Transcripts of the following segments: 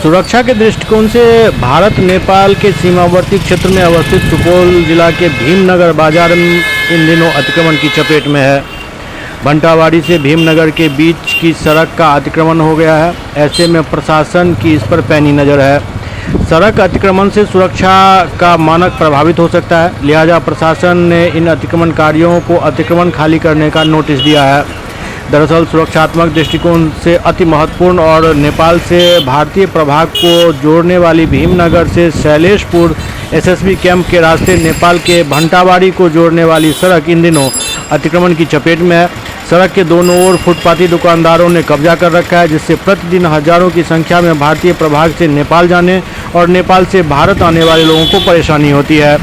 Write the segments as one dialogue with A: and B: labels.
A: सुरक्षा के दृष्टिकोण से भारत नेपाल के सीमावर्ती क्षेत्र में अवस्थित सुपौल जिला के भीमनगर बाजार इन दिनों अतिक्रमण की चपेट में है। भंटावाड़ी से भीमनगर के बीच की सड़क का अतिक्रमण हो गया है। ऐसे में प्रशासन की इस पर पैनी नज़र है। सड़क अतिक्रमण से सुरक्षा का मानक प्रभावित हो सकता है, लिहाजा प्रशासन ने इन अतिक्रमणकारियों को अतिक्रमण खाली करने का नोटिस दिया है। दरअसल सुरक्षात्मक दृष्टिकोण से अति महत्वपूर्ण और नेपाल से भारतीय प्रभाग को जोड़ने वाली भीमनगर से शैलेशपुर एसएसबी कैंप के रास्ते नेपाल के भंटावाड़ी को जोड़ने वाली सड़क इन दिनों अतिक्रमण की चपेट में है। सड़क के दोनों ओर फुटपाती दुकानदारों ने कब्जा कर रखा है, जिससे प्रतिदिन हजारों की संख्या में भारतीय प्रभाग से नेपाल जाने और नेपाल से भारत आने वाले लोगों को परेशानी होती है।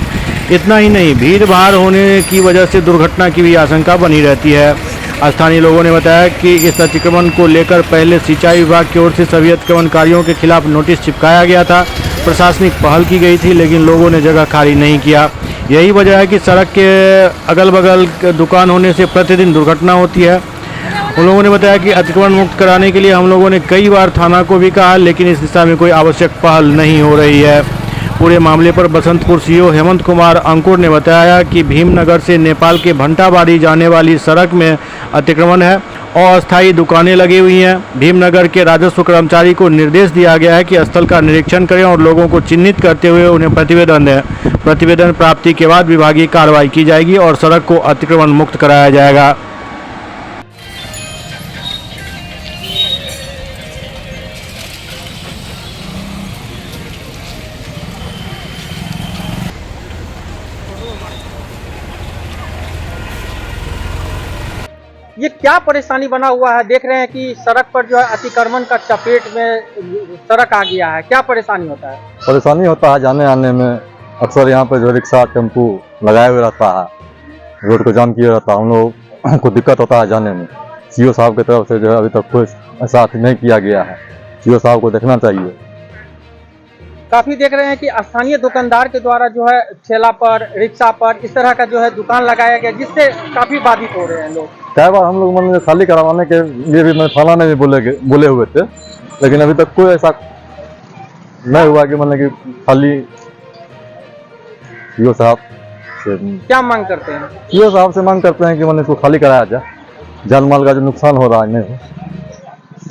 A: इतना ही नहीं, भीड़ भाड़ होने की वजह से दुर्घटना की भी आशंका बनी रहती है। स्थानीय लोगों ने बताया कि इस अतिक्रमण को लेकर पहले सिंचाई विभाग की ओर से सभी अतिक्रमणकारियों के खिलाफ नोटिस चिपकाया गया था। प्रशासनिक पहल की गई थी, लेकिन लोगों ने जगह खाली नहीं किया। यही वजह है कि सड़क के अगल बगल दुकान होने से प्रतिदिन दुर्घटना होती है। उन लोगों ने बताया कि अतिक्रमण मुक्त कराने के लिए हम लोगों ने कई बार थाना को भी कहा, लेकिन इस दिशा में कोई आवश्यक पहल नहीं हो रही है। पूरे मामले पर बसंतपुर सीओ हेमंत कुमार अंकुर ने बताया कि भीमनगर से नेपाल के भंटावाड़ी जाने वाली सड़क में अतिक्रमण है और अस्थायी दुकानें लगी हुई हैं। भीमनगर के राजस्व कर्मचारी को निर्देश दिया गया है कि स्थल का निरीक्षण करें और लोगों को चिन्हित करते हुए उन्हें प्रतिवेदन दें। प्रतिवेदन प्राप्ति के बाद विभागीय कार्रवाई की जाएगी और सड़क को अतिक्रमण मुक्त कराया जाएगा।
B: ये क्या परेशानी बना हुआ है? देख रहे हैं कि सड़क पर जो है अतिक्रमण का चपेट में सड़क आ गया है। क्या परेशानी होता है?
C: परेशानी होता है जाने आने में। अक्सर यहाँ पर जो रिक्शा टेम्पू लगाए हुए रहता है, रोड को जाम किया रहता है, हम लोग को दिक्कत होता है जाने में। सीओ साहब की तरफ से जो है अभी तक कोई ऐसा नहीं किया गया है। सीओ साहब को देखना चाहिए।
B: काफी देख रहे हैं कि स्थानीय दुकानदार के द्वारा जो है ठेला पर, रिक्शा पर इस तरह का जो है दुकान लगाया गया, जिससे काफी बाधित हो रहे हैं लोग।
C: कई बार हम लोग मतलब खाली करवाने के लिए भी मैं थाना में भी बोले हुए थे, लेकिन अभी तक कोई ऐसा नहीं हुआ कि मतलब कि खाली। सीओ साहब से
B: क्या मांग करते हैं?
C: सीओ साहब से मांग करते हैं कि मतलब इसको खाली कराया जाए, जान माल का जो नुकसान हो रहा है नहीं हो,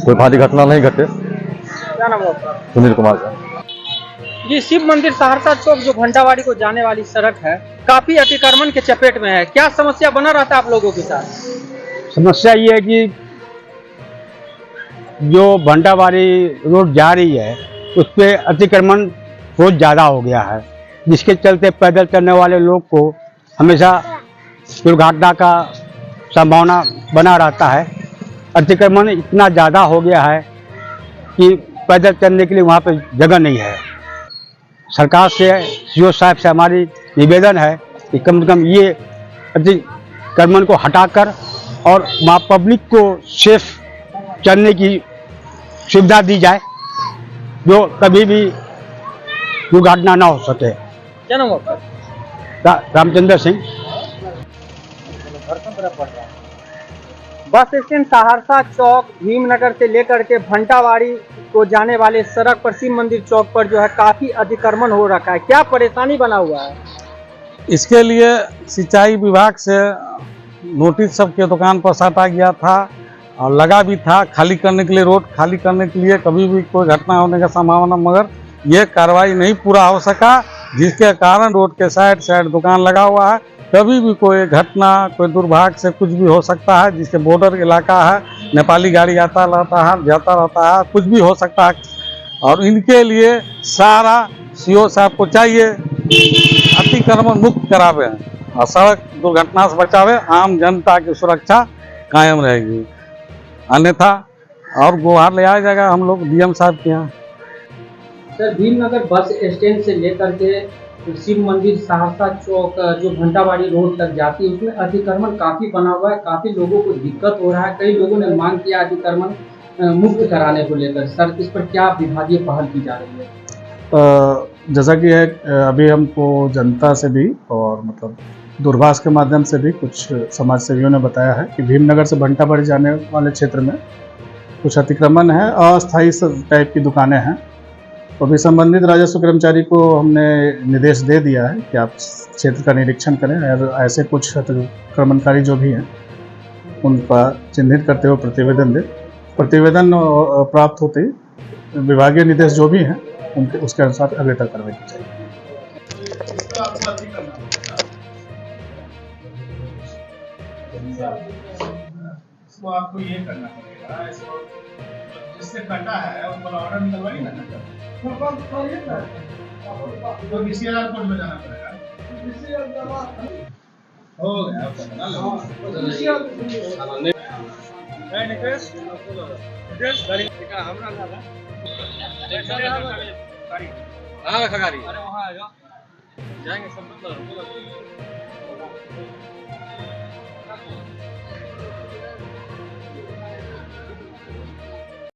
C: कोई भारी घटना नहीं घटे।
B: क्या नाम है आपका?
C: सुनील कुमार का।
B: ये शिव मंदिर सहरसा चौक जो भंटावाड़ी को जाने वाली सड़क है, काफी अतिक्रमण के चपेट में है। क्या समस्या बना रहता है आप लोगों के साथ?
D: समस्या ये है कि जो भंटावाड़ी रोड जा रही है उस पर अतिक्रमण बहुत ज़्यादा हो गया है, जिसके चलते पैदल चलने वाले लोग को हमेशा दुर्घटना का संभावना बना रहता है। अतिक्रमण इतना ज़्यादा हो गया है कि पैदल चलने के लिए वहाँ पर जगह नहीं है। सरकार से, सीओ साहब से हमारी निवेदन है कि कम से कम ये अतिक्रमण को हटाकर और वहाँ पब्लिक को सेफ चलने की सुविधा दी जाए, जो कभी भी दुर्घटना ना हो सके।
B: क्या नाम आपका?
D: रामचंद्र सिंह।
B: बस स्टैंड सहरसा चौक भीमनगर से लेकर के भंटावाड़ी को जाने वाले सड़क पर शिव मंदिर चौक पर जो है काफी अतिक्रमण हो रखा है। क्या परेशानी बना हुआ है?
E: इसके लिए सिंचाई विभाग से नोटिस सबके दुकान पर साटा गया था और लगा भी था खाली करने के लिए, रोड खाली करने के लिए, कभी भी कोई घटना होने का संभावना, मगर ये कार्रवाई नहीं पूरा हो सका, जिसके कारण रोड के साइड दुकान लगा हुआ है। कभी भी कोई घटना, कोई दुर्भाग्य से कुछ भी हो सकता है, जिसके बॉर्डर इलाका है, नेपाली गाड़ी जाता रहता है, कुछ भी हो सकता है। और इनके लिए सारा सीओ साहब को चाहिए अतिक्रमण मुक्त करावे और सड़क दुर्घटना से बचावे, आम जनता की सुरक्षा कायम रहेगी। अन्यथा और गुहार ले आया जाएगा हम लोग डीएम साहब के यहाँ।
B: सर, भीमनगर बस स्टैंड से लेकर के शिव मंदिर सहरसा चौक जो भंटावाड़ी रोड तक जाती है, उसमें अतिक्रमण काफी बना हुआ है। काफी लोगों को दिक्कत हो रहा है। कई लोगों ने मांग किया अतिक्रमण मुक्त कराने को लेकर। सर, इस पर क्या विभागीय पहल की जा रही है?
F: जैसा कि है, अभी हमको जनता से भी और मतलब दूरभाष के माध्यम से भी कुछ समाज सेवियों ने बताया है कि भीमनगर से भंटावाड़ी जाने वाले क्षेत्र में कुछ अतिक्रमण है, अस्थायी टाइप की दुकानें हैं, तो अभी संबंधित राजस्व कर्मचारी को हमने निर्देश दे दिया है कि आप क्षेत्र का निरीक्षण करें और ऐसे कुछ अतिक्रमणकारी जो भी हैं उनका चिन्हित करते हुए प्रतिवेदन दें। प्रतिवेदन प्राप्त होते ही विभागीय निर्देश जो भी हैं उनके उसके अनुसार अग्रेतर कार्रवाई की जाएगी।
G: इसको आपको ये करना पड़ेगा, इसको जिससे कटा है उस पर ऑर्डर निकलवाइए ना, तो DCR कोर्ट में जाना पड़ेगा। हो गया आपका बना लो। निकेश गाड़ी का हमरा लगा गाड़ी अरे वहां आएगा जाएंगे सब मतलब